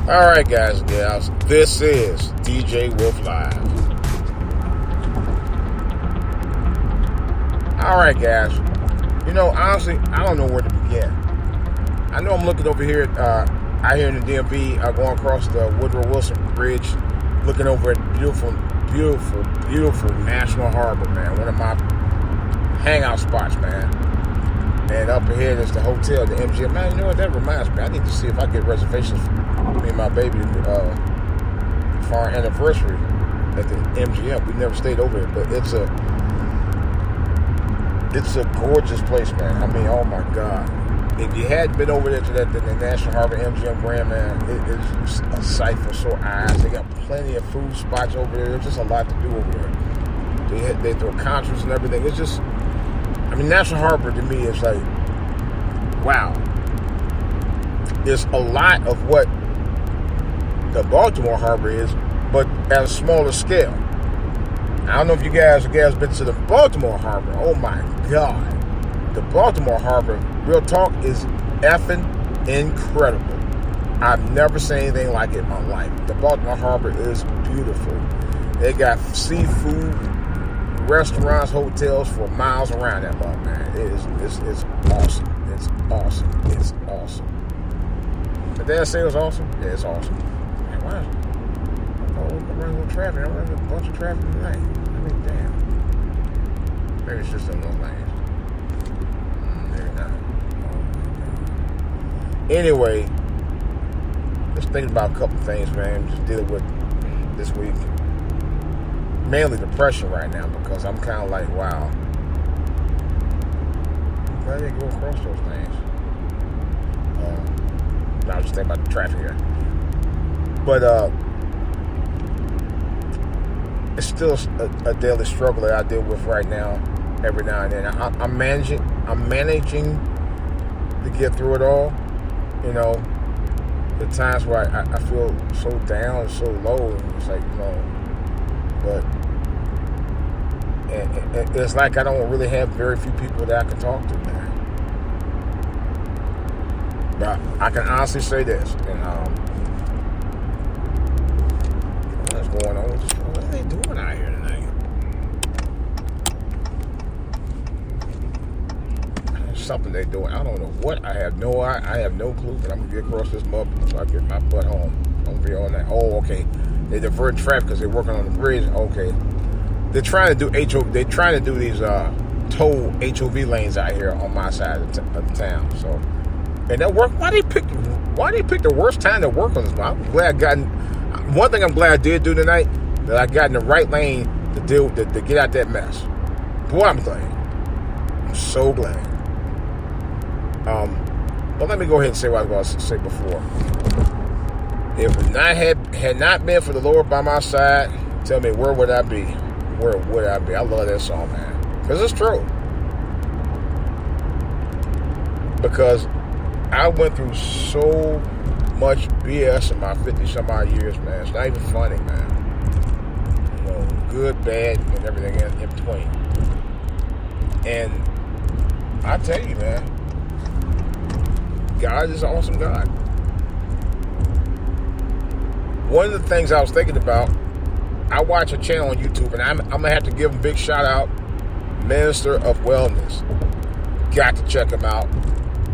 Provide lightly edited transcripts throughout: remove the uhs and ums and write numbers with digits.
All right, guys and gals, this is DJ Wolf Live. All right, guys. Honestly, I don't know where to begin. I know I'm looking over here, out here in the DMV, going across the Woodrow Wilson Bridge, looking over at beautiful, beautiful, beautiful National Harbor, man. One of my hangout spots, man. And up ahead is the hotel, the MGM. Man, you know what? That reminds me. I need to see if I get reservations for me and my baby for our anniversary at the MGM. We never stayed over there, but it's a gorgeous place, man. I mean, oh my God. If you hadn't been over there to the National Harbor MGM Grand, man, it is a sight for sore eyes. They got plenty of food spots over there. There's just a lot to do over there. They throw concerts and everything. It's just, National Harbor to me is like, wow. There's a lot of what the Baltimore Harbor is, but at a smaller scale. I don't know if you guys been to the Baltimore Harbor. Oh my God. The Baltimore Harbor, real talk, is effing incredible. I've never seen anything like it in my life. The Baltimore Harbor is beautiful. They got seafood, restaurants, hotels for miles around that mug, man. It's awesome. It's awesome. It's awesome. Did I say it was awesome? Yeah, it's awesome. Man, why? I'm running a little traffic. I'm running a bunch of traffic tonight. Damn. Maybe it's just in those lanes. Maybe not. Anyway, just thinking about a couple things, man. Just dealing with this week. Mainly depression right now, because I'm kind of like, wow. I'm glad they go across those things. I was just thinking about the traffic here. But it's still a daily struggle that I deal with right now, every now and then. I'm managing to get through it all. The times where I feel so down and so low, and it's like, but it's like I don't really have very few people that I can talk to, man. But I can honestly say this, and what's going on with this? What are they doing out here tonight? There's something they're doing. I don't know what. I have no clue. But I'm gonna get across this mud so I get my butt home. I'm gonna be on that. Oh, okay. They divert traffic because they're working on the bridge. Okay. They're trying to do They're trying to do these toll HOV lanes out here on my side of the town. So, and that work. Why they pick the worst time to work on this? I'm glad one thing I'm glad I did do tonight, that I got in the right lane to get out that mess. Boy, I'm glad. I'm so glad. But let me go ahead and say what I was going to say before. If it had not been for the Lord by my side, tell me, where would I be? Where would I be? I love that song, man. Because it's true. Because I went through so much BS in my 50-some-odd years, man. It's not even funny, man. Good, bad, and everything in between. And I tell you, man, God is an awesome God. One of the things I was thinking about, I watch a channel on YouTube, and I'm going to have to give him a big shout out, Minister of Wellness. Got to check him out.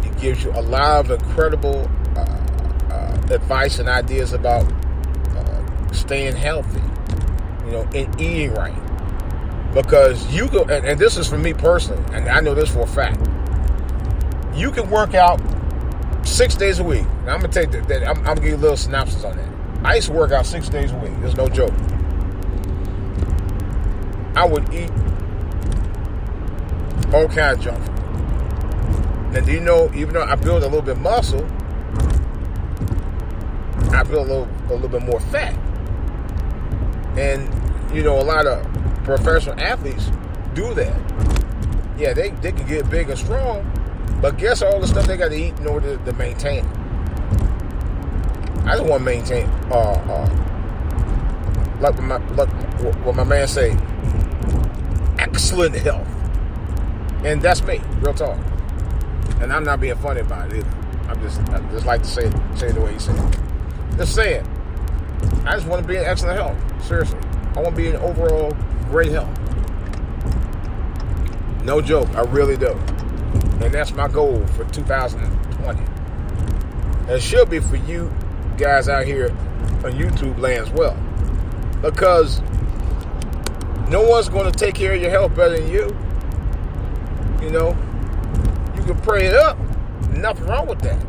He gives you a lot of incredible advice and ideas about staying healthy, and eating right. Because you go, and this is for me personally, and I know this for a fact, you can work out 6 days a week. Now, I'm going to take that. I'm going to give you a little synopsis on that. I used to work out 6 days a week. There's no joke. I would eat all kinds of junk food. And even though I build a little bit of muscle, I build a little bit more fat. And, a lot of professional athletes do that. Yeah, they can get big and strong, but guess all the stuff they got to eat in order to maintain it. I just want to maintain, like what my man say, excellent health. And that's me, real talk. And I'm not being funny about it either. I just like to say it the way he said it. Just saying. I just want to be in excellent health. Seriously. I want to be in overall great health. No joke. I really do. And that's my goal for 2020. And it should be for you guys out here on YouTube land as well. Because no one's going to take care of your health better than you. You know, you can pray it up. Nothing wrong with that.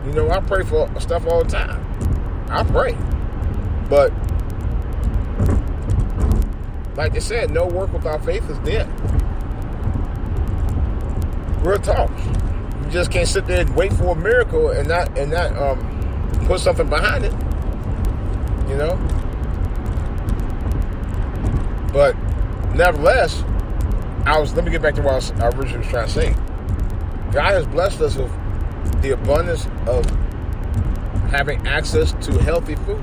You know, I pray for stuff all the time. I pray. But, like I said, no work without faith is dead. Real talk. You just can't sit there and wait for a miracle and not put something behind it. You know? But, nevertheless, let me get back to what I originally was trying to say. God has blessed us with the abundance of having access to healthy foods.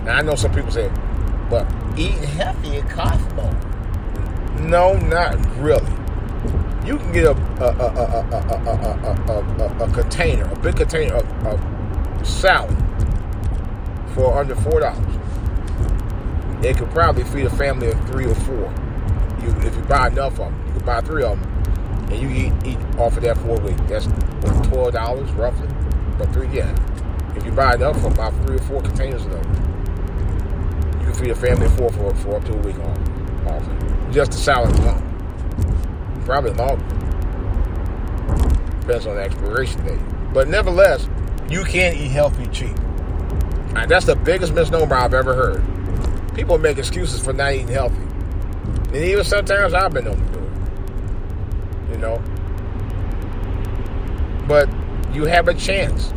Now, I know some people say, but eating healthy it costs more. No, not really. You can get a container, a big container of salad for under $4. It could probably feed a family of 3 or 4. If you buy enough of them, you can buy 3 of them, and you eat off of that for a week. That's $12 roughly, but 3, yeah. If you buy enough of about 3 or 4 containers of them, you can feed a family of 4 for up to a week off it. Just the salad alone. Probably longer. Depends on the expiration date. But nevertheless, you can eat healthy cheap. And that's the biggest misnomer I've ever heard. People make excuses for not eating healthy. And even sometimes I've been able to do it. You know? But you have a chance.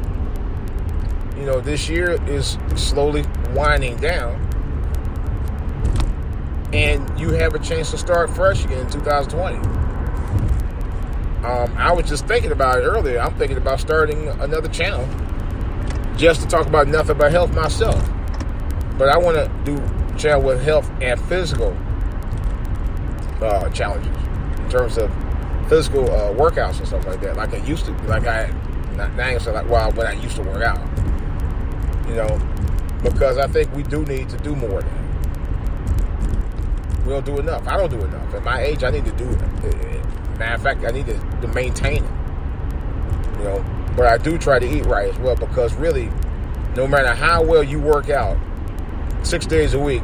You know, this year is slowly winding down. And you have a chance to start fresh again in 2020. I was just thinking about it earlier. I'm thinking about starting another channel just to talk about nothing but health myself. But I want to do a channel with health and physical challenges in terms of physical workouts and stuff like that. Like I used to, when I used to work out. You know, because I think we do need to do more of that. We don't do enough. I don't do enough. At my age, I need to do it. Matter of fact, I need to maintain it. You know, but I do try to eat right as well, because really, no matter how well you work out 6 days a week,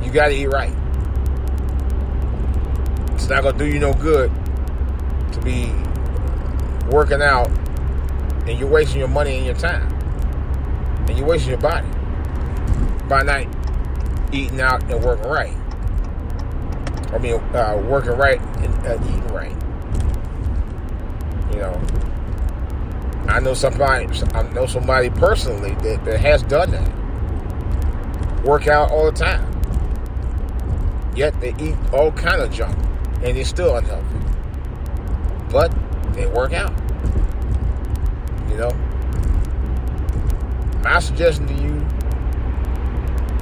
you got to eat right. It's not going to do you no good to be working out and you're wasting your money and your time. And you're wasting your body by not eating out and working right. I mean, working right and eating right. You know, I know somebody personally that has done that. Work out all the time. Yet they eat all kind of junk and they're still unhealthy. But they work out. You know, my suggestion to you,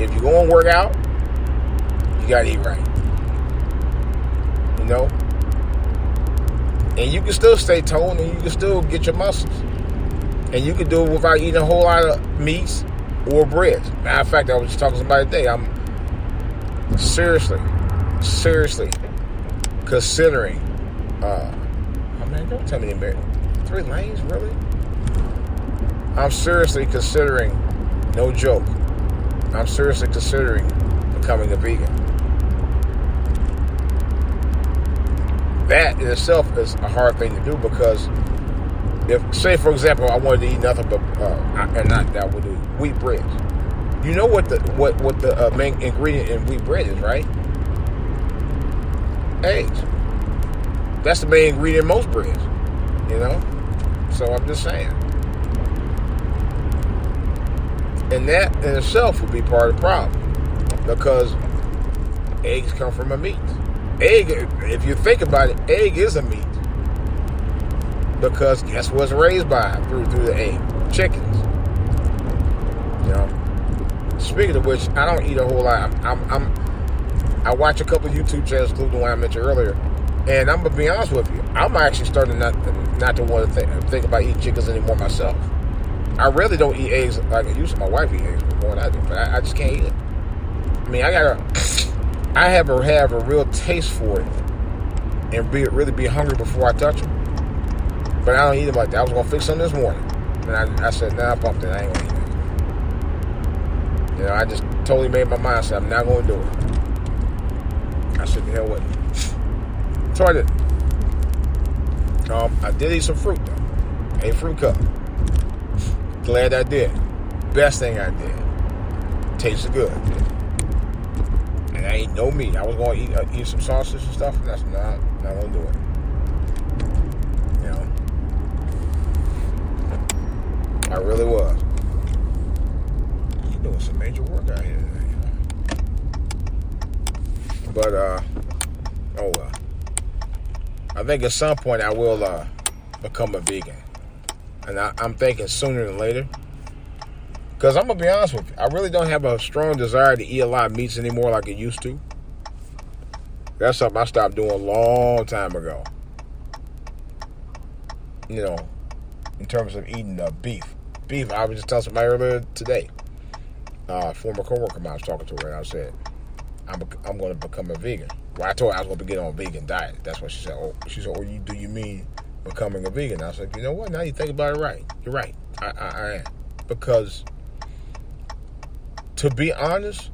if you're going to work out, you got to eat right. You know? And you can still stay toned and you can still get your muscles. And you can do it without eating a whole lot of meats or breads. Matter of fact, I was just talking to somebody today. I'm seriously considering, don't tell me anymore. 3 lanes, really? I'm seriously considering, no joke, I'm seriously considering becoming a vegan. That in itself is a hard thing to do, because if, say for example, I wanted to eat nothing but, wheat breads. You know what the main ingredient in wheat bread is, right? Eggs. That's the main ingredient in most breads, you know? So I'm just saying. And that in itself would be part of the problem, because eggs come from a meat. Egg, if you think about it, egg is a meat, because guess what's raised by through the egg? Chickens. You know. Speaking of which, I don't eat a whole lot. I watch a couple of YouTube channels, including the one I mentioned earlier, and I'm gonna be honest with you, I'm actually starting not to want to think about eating chickens anymore myself. I really don't eat eggs like I used to. My wife eat eggs more than I do, but I just can't eat it. I mean, I have a real taste for it and really be hungry before I touch them. But I don't eat them like that. I was going to fix them this morning. And I said, nah, bump it. I ain't going to eat it. You know, I just totally made my mind. I said, I'm not going to do it. I said, the hell with it. So I did. I did eat some fruit, though. A fruit cup. Glad I did. Best thing I did. Tasted good. And I ain't no meat. I was going to eat some sausage and stuff, and that's not going to do it. You know. I really was. You're doing some major work out here today. But, oh well. I think at some point I will become a vegan. And I'm thinking sooner than later. Because I'm going to be honest with you. I really don't have a strong desire to eat a lot of meats anymore like I used to. That's something I stopped doing a long time ago. You know, in terms of eating beef. Beef, I was just telling somebody earlier today. Former coworker of mine I was talking to her, and I said, I'm going to become a vegan. Well, I told her I was going to get on a vegan diet. That's what she said. Oh, do you mean becoming a vegan? I said, you know what? Now you think about it right. You're right. I am. Because, to be honest,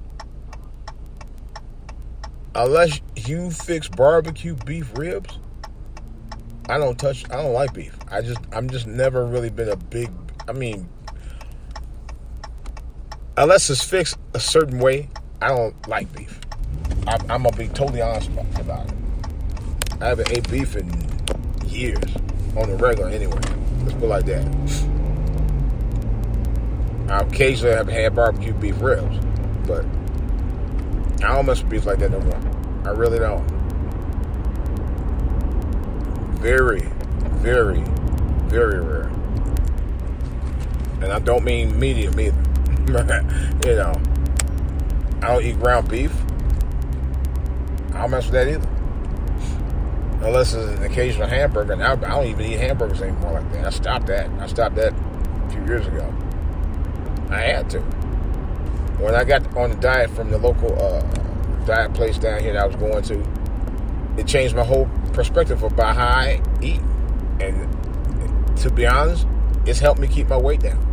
unless you fix barbecue beef ribs, I don't like beef. I'm just never really been a big, unless it's fixed a certain way, I don't like beef. I'm going to be totally honest about it. I haven't ate beef in years on the regular anyway. Let's put it like that. I occasionally have had barbecue beef ribs, but I don't mess with beef like that no more. I really don't. Very, very, very rare. And I don't mean medium either. You know, I don't eat ground beef. I don't mess with that either. Unless it's an occasional hamburger. Now I don't even eat hamburgers anymore like that. I stopped that a few years ago. I had to. When I got on the diet from the local diet place down here that I was going to, it changed my whole perspective about how I eat. And to be honest, it's helped me keep my weight down.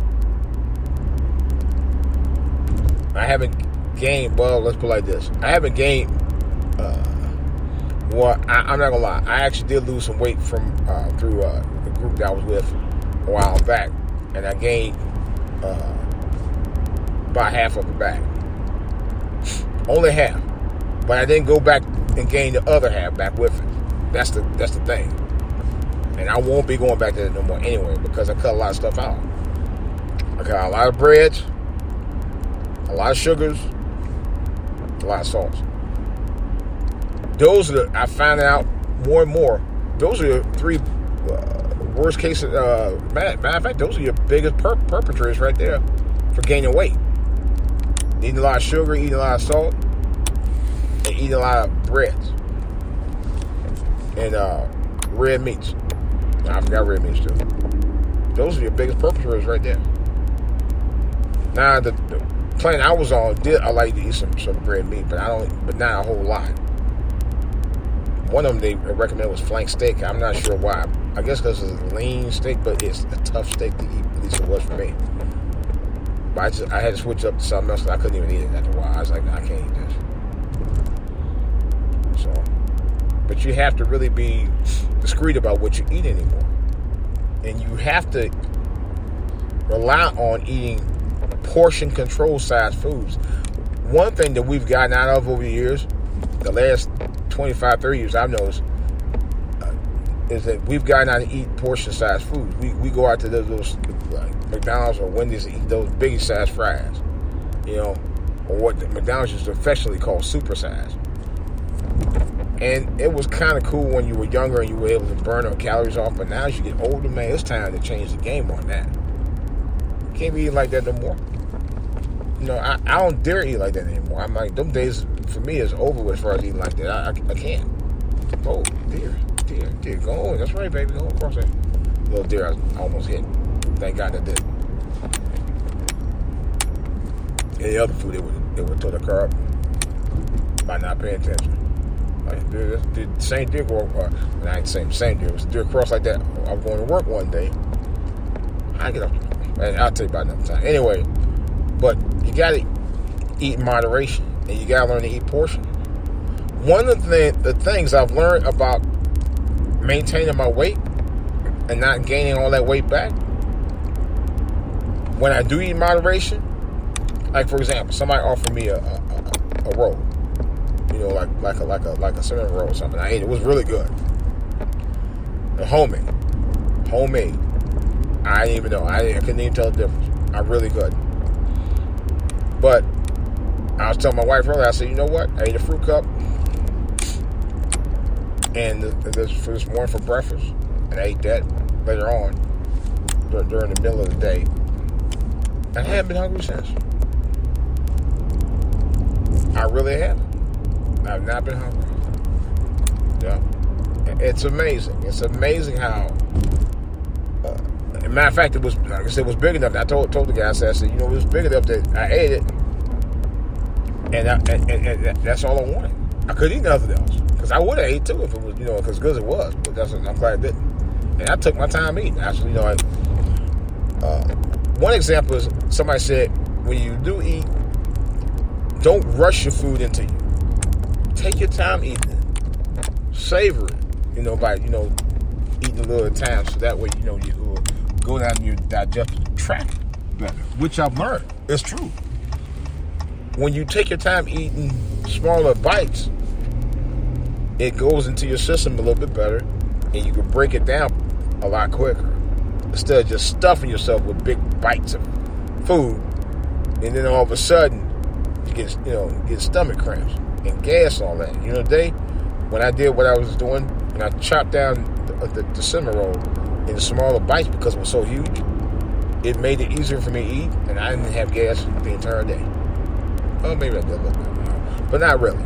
I haven't gained, well, let's put it like this. I haven't gained, I'm not going to lie. I actually did lose some weight from through the group that I was with a while back. And I gained about half of it back. Only half. But I didn't go back and gain the other half back with it. That's the thing. And I won't be going back to it no more anyway because I cut a lot of stuff out. I cut a lot of breads, a lot of sugars, a lot of salts. Those are I found out more and more. Those are the three worst cases. Matter of fact, those are your biggest perpetrators right there for gaining weight. Eating a lot of sugar, eating a lot of salt, and eating a lot of breads and red meats. I forgot red meats too. Those are your biggest perpetrators right there. Now the plan I was on, I like to eat some red meat, but not a whole lot. One of them they recommended was flank steak. I'm not sure why. I guess because it's a lean steak, but it's a tough steak to eat. At least it was for me. But I had to switch up to something else. I couldn't even eat it after a while. I was like, I can't eat this. So, but you have to really be discreet about what you eat anymore, and you have to rely on eating portion control size foods. One thing that we've gotten out of over the years, the last 25, 30 years I've noticed, is that we've gotten out to eat portion size foods. We go out to those like McDonald's or Wendy's and eat those biggie size fries, you know, or what McDonald's used to affectionately call super size. And it was kind of cool when you were younger and you were able to burn our calories off, but now as you get older, man, it's time to change the game on that. You can't be eating like that no more. You know, I don't dare eat like that anymore. I'm like, them days for me is over with as far as eating like that. I can't. Oh, dear, go on. That's right, baby. Go across that little deer I almost hit. Thank God I did. Any other food, they would throw the car up by not paying attention. Like, the same deer go, I ain't saying same deer. It was a deer cross like that. I'm going to work one day. I get up, and I'll tell you about another time. Anyway, but you got to eat in moderation, and you got to learn to eat portion. One of the things I've learned about maintaining my weight and not gaining all that weight back, when I do eat in moderation, like for example, somebody offered me a roll, like a cinnamon roll or something. I ate it. It was really good. Homemade. I didn't even know. I couldn't even tell the difference. I really couldn't. But I was telling my wife earlier, I said, you know what? I ate a fruit cup. And this morning for breakfast. And I ate that later on during the middle of the day. And I haven't been hungry since. I really haven't. I've not been hungry. Yeah. It's amazing. It's amazing how... as a matter of fact, it was, like I said, it was big enough. I told the guy, I said, it was big enough that I ate it. And that's all I wanted. I couldn't eat nothing else. Because I would have ate too if it was, because good as it was. But I'm glad I didn't. And I took my time eating. Actually, one example is somebody said, when you do eat, don't rush your food into you. Take your time eating it. Savor it, by, eating a little at a time. So that way, you will go down your digestive tract better. Which I've learned. It's true. When you take your time eating smaller bites, it goes into your system a little bit better, and you can break it down a lot quicker instead of just stuffing yourself with big bites of food, and then all of a sudden you get stomach cramps and gas and all that. Today when I did what I was doing, and I chopped down the cinnamon roll into smaller bites because it was so huge, it made it easier for me to eat, and I didn't have gas the entire day. Oh, maybe I did a little bit, but not really.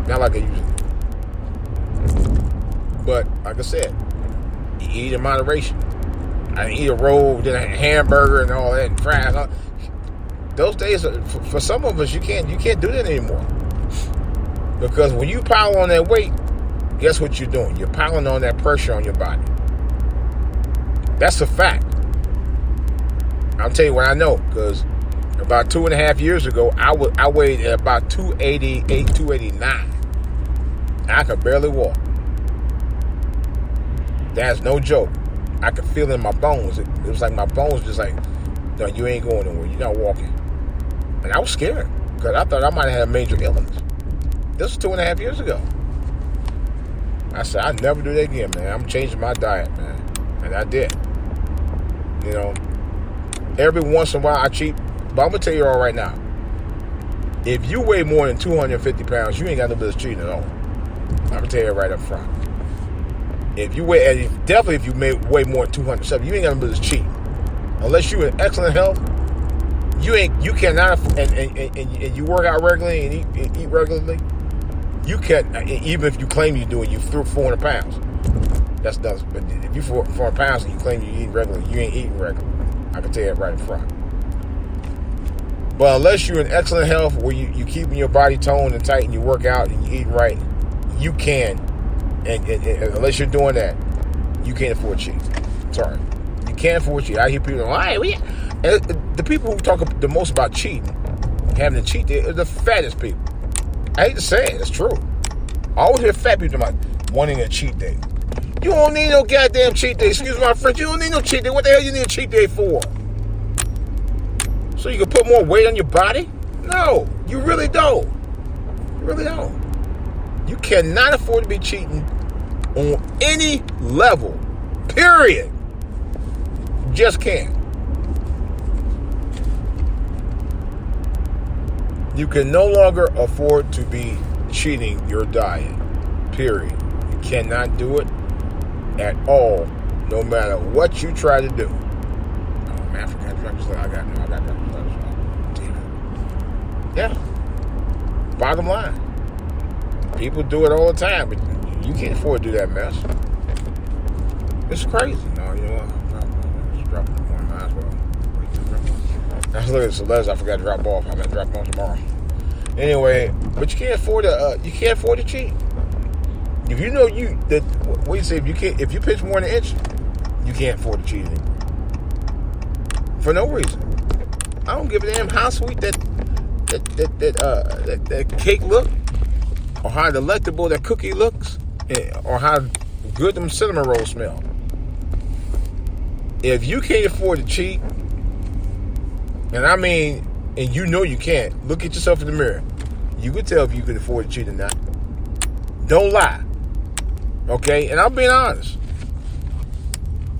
Not like I usually do. But, like I said, you eat in moderation. I eat a roll, then a hamburger and all that, and fries. Those days, for some of us, you can't do that anymore. Because when you pile on that weight, guess what you're doing? You're piling on that pressure on your body. That's a fact. I'll tell you what I know, because about 2.5 years ago, I weighed at about 288, 289. I could barely walk. That's no joke. I could feel it in my bones. It was like my bones just like, no, you ain't going nowhere. You're not walking. And I was scared because I thought I might have had a major illness. This was 2.5 years ago. I said, I'd never do that again, man. I'm changing my diet, man. And I did. Every once in a while I cheat. But I'm going to tell you all right now. If you weigh more than 250 pounds, you ain't got no business cheating at all. I'm going to tell you right up front. If you weigh, definitely if you weigh more than 270, you ain't got no business cheating. Unless you're in excellent health, you cannot, and you work out regularly and eat regularly, you can't, even if you claim you're doing, you threw 400 pounds. That's nothing. But if you 400 pounds and you claim you eat regularly, you ain't eating regularly. I can tell you that right in front. But unless you're in excellent health, where you keeping your body toned and tight and you work out and you eat right, you can. And unless you're doing that, you can't afford cheat. Sorry. You can't afford cheat. I hear people going, the people who talk the most about cheating, having to cheat, are the fattest people. I hate to say it. It's true. I always hear fat people talking about wanting a cheat day. You don't need no goddamn cheat day. Excuse my French. You don't need no cheat day. What the hell you need a cheat day for? So you can put more weight on your body? No, you really don't. You really don't. You cannot afford to be cheating on any level. Period. You just can't. You can no longer afford to be cheating your diet. Period. You cannot do it at all, no matter what you try to do. Oh man, I forgot. I got that. Yeah. Bottom line. People do it all the time, but you can't afford to do that mess. It's crazy. No, you know what? Just drop it. Might as well. I was looking at some letters I forgot to drop off. I'm gonna drop them off tomorrow. Anyway, but you can't afford to cheat. If you know what do you say? If you pitch more than an inch, you can't afford to cheat anymore. For no reason. I don't give a damn how sweet that cake look, or how delectable that cookie looks, or how good them cinnamon rolls smell. If you can't afford to cheat, and you know you can't, look at yourself in the mirror. You can tell if you can afford to cheat or not. Don't lie. Okay? And I'm being honest.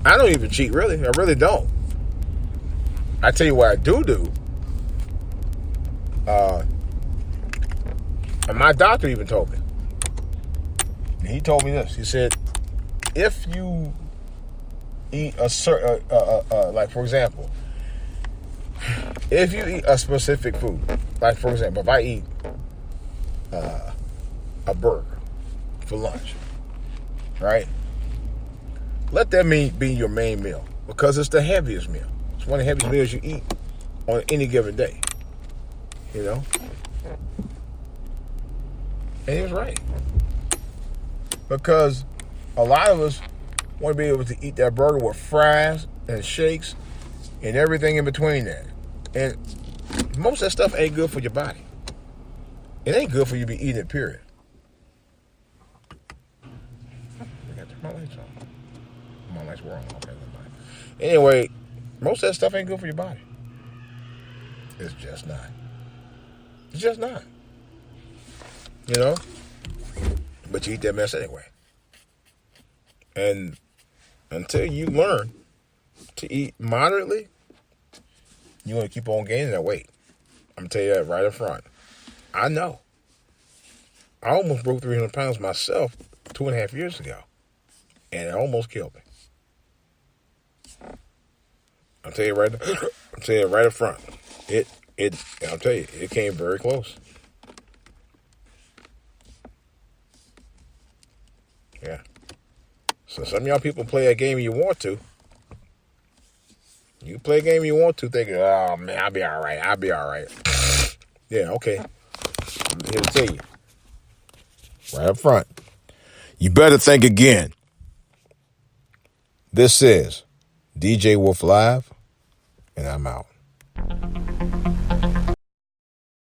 I don't even cheat, really. I really don't. I tell you what I do. And my doctor even told me. He told me this. He said, if you eat a certain, like for example, if you eat a specific food, like for example, if I eat a burger for lunch, right? Let that be your main meal, because it's the heaviest meal. It's one of the heaviest meals you eat on any given day. You know? And he was right. Because a lot of us want to be able to eat that burger with fries and shakes and everything in between that. And most of that stuff ain't good for your body. It ain't good for you to be eating it, period. I got to turn my lights on. My lights were on. Okay, anyway, most of that stuff ain't good for your body. It's just not. It's just not. You know? But you eat that mess anyway. And until you learn to eat moderately, you want to keep on gaining that weight. I'm going to tell you that right up front. I know. I almost broke 300 pounds myself 2.5 years ago. And it almost killed me. I'll tell you right up front. I'll tell you, it came very close. Yeah. So some of y'all people play that game you want to. You play a game you want to, thinking, oh man, I'll be all right. Yeah, okay. I'm here to tell you. Right up front. You better think again. This is DJ Wolf Live, and I'm out.